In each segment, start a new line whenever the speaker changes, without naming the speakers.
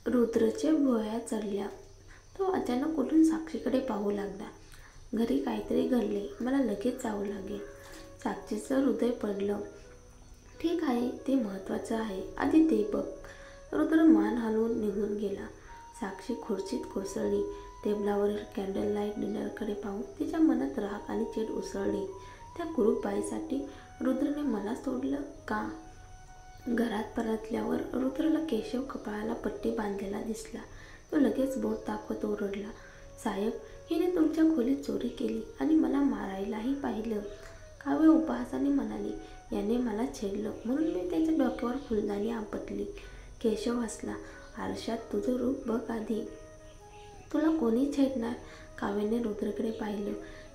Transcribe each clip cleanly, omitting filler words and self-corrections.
रुद्रच्या भुवया चढल्या. तो अचानक उठून साक्षीकडे पाहू लागला. घरी काहीतरी घडले, मला लगेच जावं लागेल. साक्षीचं हृदय पडलं. ठीक आहे, ते महत्त्वाचं आहे. आधी ते बघ. रुद्र मान हलवून निघून गेला. साक्षी खुर्चीत कोसळली. टेबलावरील कॅन्डल लाईट डिनरकडे पाहून तिच्या मनात राग आणि चीड उसळली. त्या कुरूपबाईसाठी रुद्रने मला सोडलं का? घरात परतल्यावर रुद्रला केशव कपाळाला पट्टी बांधलेला दिसला. तो लगेच बोट दाखवत ओरडला, साहेब, हिने तुमच्या खोलीत चोरी केली आणि मला मारायलाही पाहिलं. काव्य उपहासाने म्हणाली, याने मला छेडलं म्हणून मी त्याच्या डोक्यावर फुलदाणी आपटली. केशव हसला, आरशात तुझं रूप बघ आधी. तुला कोणी छेडणार? काव्याने रुद्रकडे पाहिलं.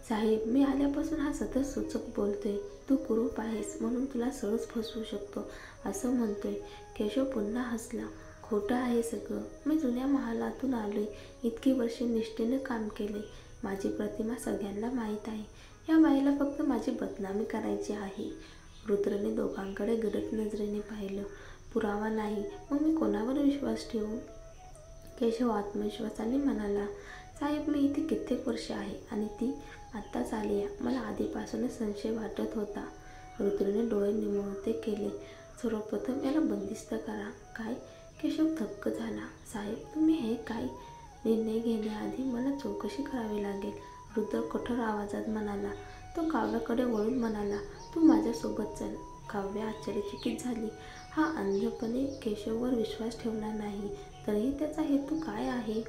साहेब, मी आल्यापासून हा सतत सूचक बोलतोय. तू कुरूप आहेस म्हणून तुला सहज फसवू शकतो असं म्हणतोय. केशव पुन्हा हसला. खोटं आहे सगळं. मी जुन्या महालातून आलोय. इतकी वर्षे निष्ठेनं काम केले. माझी प्रतिमा सगळ्यांना माहीत आहे. या बाईला फक्त माझी बदनामी करायची आहे. रुद्रने दोघांकडे गडद नजरेने पाहिलं. पुरावा नाही, मग मी कोणावर विश्वास ठेवू? केशव आत्मविश्वासाने म्हणाला, साहेब, मी इथे कित्येक वर्ष आहे आणि ती आत्ताच आली आहे. मला आधीपासूनच संशय वाटत होता. रुद्रने डोळे निमुळते केले. सर्वप्रथम याला बंदिस्त करा. काय? केशव थक्क झाला. साहेब, तुम्ही हे काय? निर्णय घेण्याआधी मला चौकशी करावी लागेल. रुद्र कठोर आवाजात म्हणाला. तो काव्याकडे वळून म्हणाला, तू माझ्यासोबत चल. काव्य आश्चर्यचकित झाली. हा अंधपणे केशववर विश्वास ठेवला नाही. तरीही त्याचा हेतू काय आहे?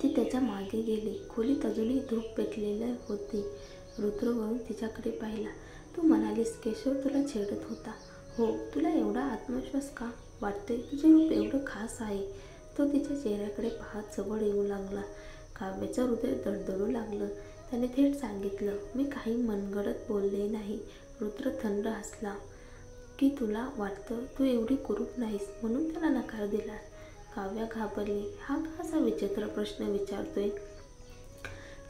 ती त्याच्या मागे गेली. खोलीत अजूनही धूप पेटलेली होती. रुद्र वळून तिच्याकडे पाहिला. तू म्हणालीस केशव तुला छेडत होता. हो. तुला एवढा आत्मविश्वास का वाटतोय? तुझे रूप एवढं खास आहे. तो तिच्या चेहऱ्याकडे पाहत जवळ येऊ लागला. काव्याचं हृदय धडधडू लागलं. त्याने थेट सांगितलं, मी काही मनगडत बोलले नाही. रुद्र थंड हसला. की तुला वाटतं तू एवढी कुरूप नाहीस म्हणून त्याला नकार दिलास? काव्या घाबरली. हा असा विचित्र प्रश्न विचारतोय.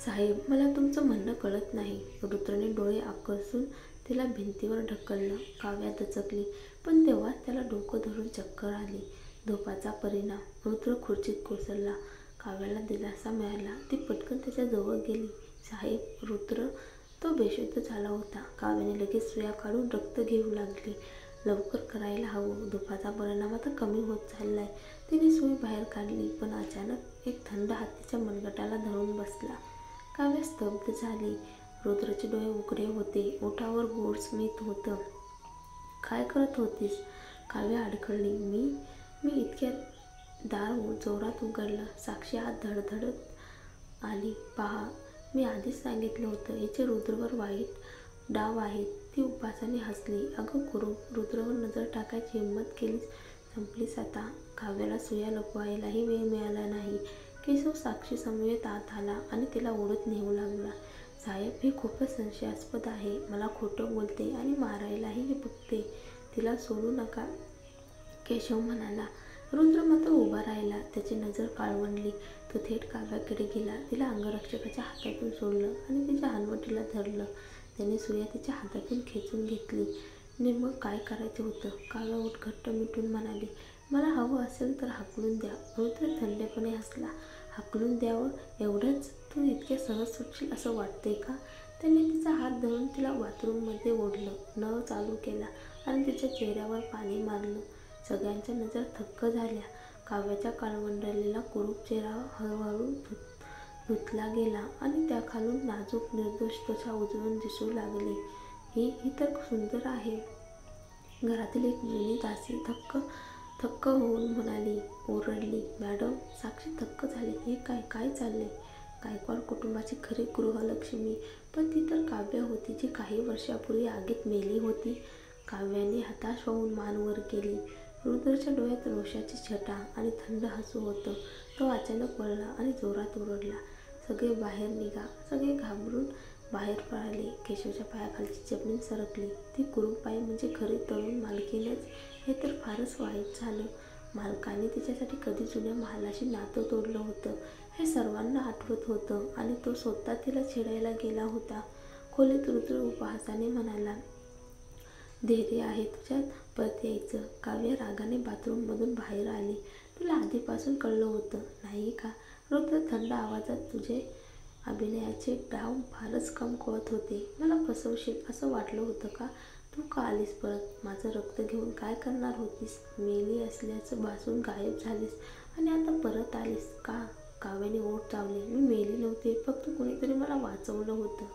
साहेब, मला तुमचं म्हणणं कळत नाही. रुद्रने डोळे आकसून तिला भिंतीवर ढकललं. काव्या दचकली. पण तेव्हाच त्याला डोकं धरून चक्कर आली. धोपाचा परिणाम. रुद्र खुर्चीत कोसळला. काव्याला दिलासा मिळाला. ती पटकन त्याच्या जवळ गेली. साहेब, रुद्र तो बेशुद्ध झाला होता. काव्याने लगेच सुया काढून रक्त घेऊ लागली. लवकर करायला हवं. धोपाचा परिणाम आता कमी होत चाललाय. तिने सुई बाहेर काढली. पण अचानक एक थंड हात तिच्या मनगटाला धरून बसला. काव्य स्तब्ध झाली. रुद्रचे डोळे उघडे होते. ओठावर गोड स्मित होतं. काय करत होतीस? काव्य अडखळली. मी इतक्यात दार जोरात उघडलं. साक्षी आत धडधडत आली. पहा, मी आधीच सांगितलं होतं, हिचे रुद्रवर वाईट डाव आहेत. ती उपहासाने हसली. अगं कुरूप, रुद्रवर नजर टाकायची हिंमत केलीस, संपलीस आता. काव्याला सुया लपवायलाही वेळ मिळाला नाही. केशव साक्षी समवेत आत आला आणि तिला ओढत नेऊ लागला. साहेब, हे खूपच संशयास्पद आहे. मला खोटं बोलते आणि मारायलाही बघते. तिला सोडू नका. केशव म्हणाला. रुद्र मात्र उभा राहिला. त्याची नजर काळवंडली. तो थेट काव्याकडे गेला. तिला अंगरक्षकाच्या हातातून सोडलं आणि तिच्या हनवटीला धरलं. त्याने सुया तिच्या हातातून खेचून घेतली. मग काय करायचं होतं? काव्या ओठ घट्ट मिटून म्हणाली, मला हवं असेल तर हाकलून द्या. रुद्र थंडपणे हसला. हाकलून द्यावं एवढंच? तू इतक्या सहज सुटशील असं वाटतंय का? त्याने तिचा हात धरून तिला बाथरूममध्ये ओढलं. नळ चालू केला आणि तिच्या चेहऱ्यावर पाणी मारलं. सगळ्यांच्या नजर थक्क झाल्या. काव्याचा काळवंडलेला कुरूप चेहरा हळूहळू धुतला गेला आणि त्याखालून नाजूक निर्दोष त्वचा उजळून दिसू लागली. ही तर सुंदर आहे. घरातील एक जुनी दासी थक्क होऊन म्हणाली. ओरडली, मॅडम. साक्षी थक्क झाली. हे काय चाललंय? गायकवाड कुटुंबाची खरी गृहलक्ष्मी. पण ती तर काव्य होती, जी काही वर्षापूर्वी आगीत मेली होती. काव्याने हताश होऊन मान वर केली. रुद्रच्या डोळ्यात रोषाची छटा आणि थंड हसू होतं. तो अचानक वळला आणि जोरात ओरडला, सगळे बाहेर निघा. सगळे घाबरून बाहेर पळाले. केशवच्या पायाखालची जमीन सरकली. ती कुरूपबाई म्हणजे खरी तरुण मालकीणच. हे तर फारच वाईट झालं. मालकाने तिच्यासाठी कधी जुन्या महालाशी नातं तोडलं होतं हे सर्वांना आठवत होतं आणि तो स्वतः तिला छेडायला गेला होता. खोलीत रुद्र उपहासाने म्हणाला, धैर्य आहे तुझ्यात? परत यायचं. काव्य रागाने बाथरूममधून बाहेर आली. तुला आधीपासून कळलं होतं नाही का? रुद्र थंड आवाजात, तुझे अभिनयाचे डाव फारच कमकुवत होते. मला फसवशील असं वाटलं होतं का? तू का आलीस परत? माझं रक्त घेऊन काय करणार होतीस? मेली असल्याचं भासून गायब झालीस आणि आता परत आलीस का? काव्याने ओठ चावले. मी मेली नव्हते, फक्त कुणीतरी मला वाचवलं होतं.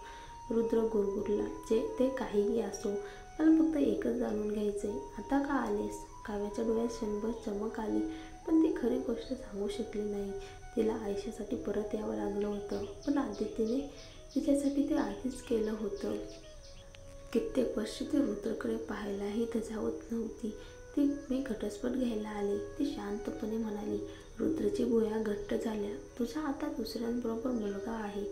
रुद्र गुरगुरला, जे ते काहीही असो, मला फक्त एकच जाणून घ्यायचंय, आता का आलेस? काव्याच्या डोळ्यात क्षणभर चमक आली, पण ती खरी गोष्ट सांगू शकली नाही. तिला आयुष्यासाठी परत यावं लागलं होतं, पण आदितीने तिच्यासाठी ते आधीच केलं होतं. कित्येक वर्ष ती रुद्रकडे पाहायलाही धजावत नव्हती. ती मी घटस्फोट घ्यायला आले, ती शांतपणे म्हणाली. रुद्रची भुवया घट्ट झाल्या. तुझा आता दुसऱ्यांबरोबर मुलगा आहे,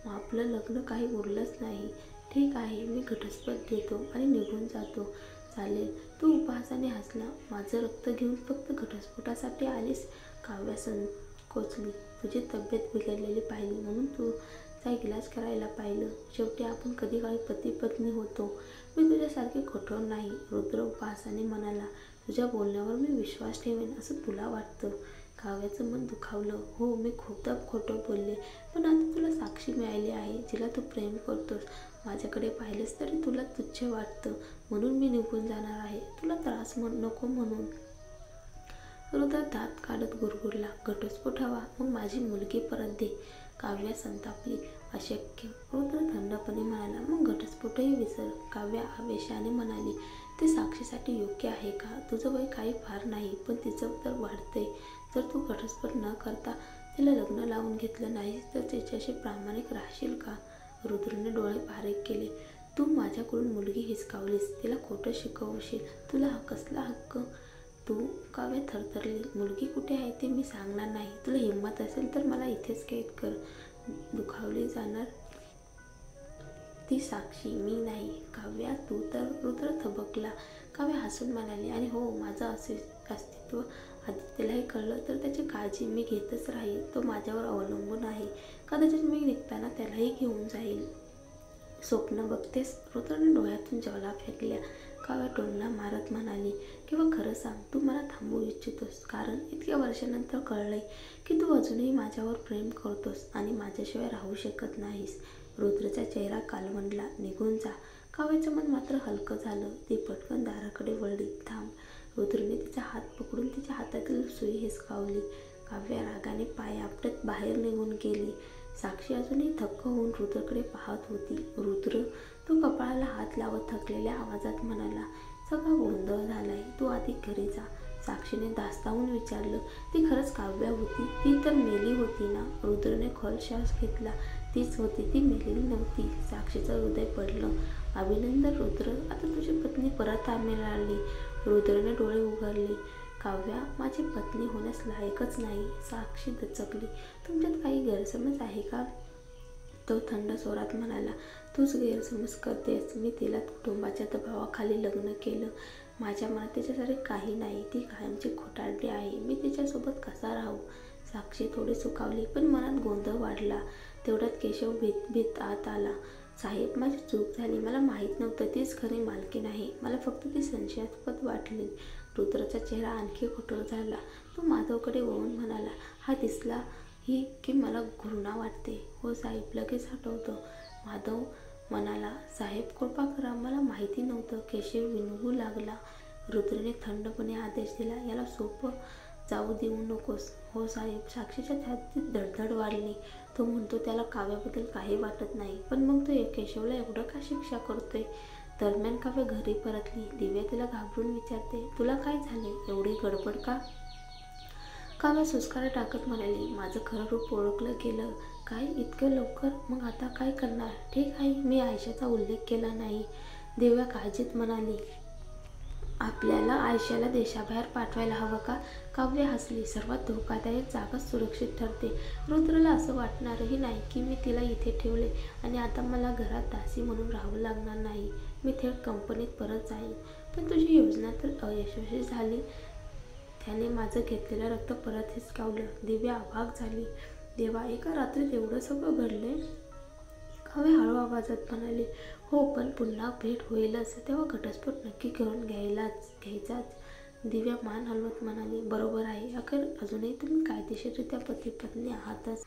मग आपलं लग्न काही उरलंच नाही. ठीक आहे, मी घटस्फोट घेतो आणि निघून जातो. चालेल. तू उपहासाने हसला. माझं रक्त घेऊन फक्त घटस्फोटासाठी आलीस? काव्या संकोचली. तुझी तब्येत बिघडलेली पाहिली म्हणून तुझा इलाज करायला पाहिलं. शेवटी आपण कधी काळी पती पत्नी होतो. मी तुझ्यासारखे कठोर नाही. रुद्र उपहासाने म्हणाला. तुझ्या बोलण्यावर मी विश्वास ठेवेन असं तुला वाटतं? काव्याचं मन दुखावलं. हो, मी खूपदा खोटं बोलले, पण आता तुला साक्षी मिळाली आहे जिला तू प्रेम करतोस. माझ्याकडे पाहिलंस तरी तुला तुच्छ वाटतं, म्हणून मी निघून जाणार आहे, तुला त्रास नको म्हणून. रुद्र दात काढत गुरगुरला. घटस्फोट हवा? मग माझी मुलगी परत दे. काव्या संतापली. अशक्य. रुद्र थंडपणे म्हणाला. मग घटस्फोटही विसर. काव्या आवेशाने म्हणाली. ते साक्षीसाठी योग्य आहे का? तुझं वय काही फार नाही, पण तिचं तर वाढतंय. जर तू घटस्फोट न करता तिला लग्न लावून घेतलं नाहीस तर तिच्याशी प्रामाणिक राहशील का? रुद्रने डोळे बारीक केले. तू माझ्याकडून मुलगी हिसकावलीस, तिला खोटं शिकवशील. तुला कसला हक्क? तू? काव्या थरथरली. मुलगी कुठे आहे ते मी सांगणार नाही. तुला हिंमत असेल तर मला इथेच कैद कर. दुखावली जाणार ती साक्षी, मी नाही. काव्या, तू तर? रुद्र थबकला. काव्या हसून म्हणाली. आणि हो, माझं अस्तित्व आदित्यलाही कळलं तर त्याची काळजी मी घेतच राहील. तो माझ्यावर अवलंबून आहे. कदाचित मी निघताना त्यालाही घेऊन जाईल. स्वप्न बघतेस? रुद्रने डोळ्यातून ज्वाला फेकल्या. काव्या टोमणा मारत म्हणाली. किंवा खरं सांग, तू मला थांबवू इच्छितोस? कारण इतक्या वर्षानंतर कळलंय की तू अजूनही माझ्यावर प्रेम करतोस आणि माझ्याशिवाय राहू शकत नाहीस. रुद्रचा चेहरा कालवंडला. निघून जा. काव्याचं मन मात्र हलकं झालं. ती पटकन दाराकडे वळली. थांब. रुद्रने तिचा हात पकडून तिच्या हातातील सुई हिसकावली. काव्या रागाने पाय आपटत बाहेर निघून गेली. साक्षी अजूनही थक्क होऊन रुद्रकडे पाहत होती. रुद्र, तो कपाळाला हात लावत थकलेल्या आवाजात म्हणाला. सगळा गोंधळ झालाय, तू आधी घरी जा. साक्षीने धास्तावून विचारलं. ती खरंच काव्या होती? ती तर मेली होती ना? रुद्रने खोल श्वास घेतला. तीच होती, ती मेलेली नव्हती. साक्षीचं हृदय पडलं. अभिनंदन रुद्र, आता तुझी पत्नी परत मिळाली. रुद्रने डोळे उघडले. काव्या माझी पत्नी होण्यास लायकच नाही. साक्षी दचकली. तुमच्यात काही गैरसमज आहे का? तो थंड स्वरात म्हणाला. तूच गैरसमज करतेस. मी तिला कुटुंबाच्या दबावाखाली लग्न केलं. माझ्या मनात तिच्यासाठी काही नाही. ती कायमची खोटारडी आहे. मी तिच्यासोबत कसा राहू? साक्षी थोडी सुखावली, पण मनात गोंधळ वाढला. तेवढ्यात केशव भीत आत आला. साहेब, माझी चूक झाली. मला माहीत नव्हतं तीच खरी मालकीण आहे. मला फक्त ती संशयास्पद वाटली. रुद्राचा चेहरा आणखी कठोर झाला. तो माधवकडे वळून म्हणाला. हा दिसला ही की मला घृणा वाटते. हो साहेब, लगेच हटवतो. माधव म्हणाला. साहेब, कृपा करा, मला माहिती नव्हतं. केशव विनवू लागला. रुद्रने थंडपणे आदेश दिला. याला सोपं जाऊ देऊ नकोस. हो साहेब. साक्षीच्या छातीत धडधड वाढली. तो म्हणतो त्याला काव्याबद्दल काही वाटत नाही, पण मग तो केशवला एवढं का शिक्षा करतोय? दरम्यान काव्या घरी परतली. दिव्या तिला घाबरून विचारते. तुला काय झाले? एवढी गडबड का? काव्या सुस्कारा टाकत म्हणाली. माझं खरं रूप ओळखलं गेलं. काय इतकं लवकर? मग आता काय करणार? ठीक आहे, मी आयशाचा उल्लेख केला नाही. दिव्या काळजीत म्हणाली. आपल्याला आयशाला देशाबाहेर पाठवायला हवं का? काव्य हसली. सर्वात धोकादायक जागाच सुरक्षित ठरते. रुद्रला असं वाटणारही नाही की मी तिला इथे ठेवले आणि आता मला घरात दासी म्हणून राहावं लागणार नाही. मी थेट कंपनीत परत जाईन. पण तुझी योजना तर अयशस्वी झाली. त्याने माझं घेतलेलं रक्त परत हिसकावलं. दिव्या अवाक झाली. देवा, एका रात्रीत एवढं सगळं घडलंय? काव्य हळू आवाजात म्हणाली. हो, पण पुन्हा भेट होईलच, तेव्हा घटस्फोट नक्की करून घ्यायचाच. दिव्या मान हलवत म्हणाली, बरोबर आहे. अखेर अजूनही तुम्ही कायदेशीररित्या पती पत्नी आहातच.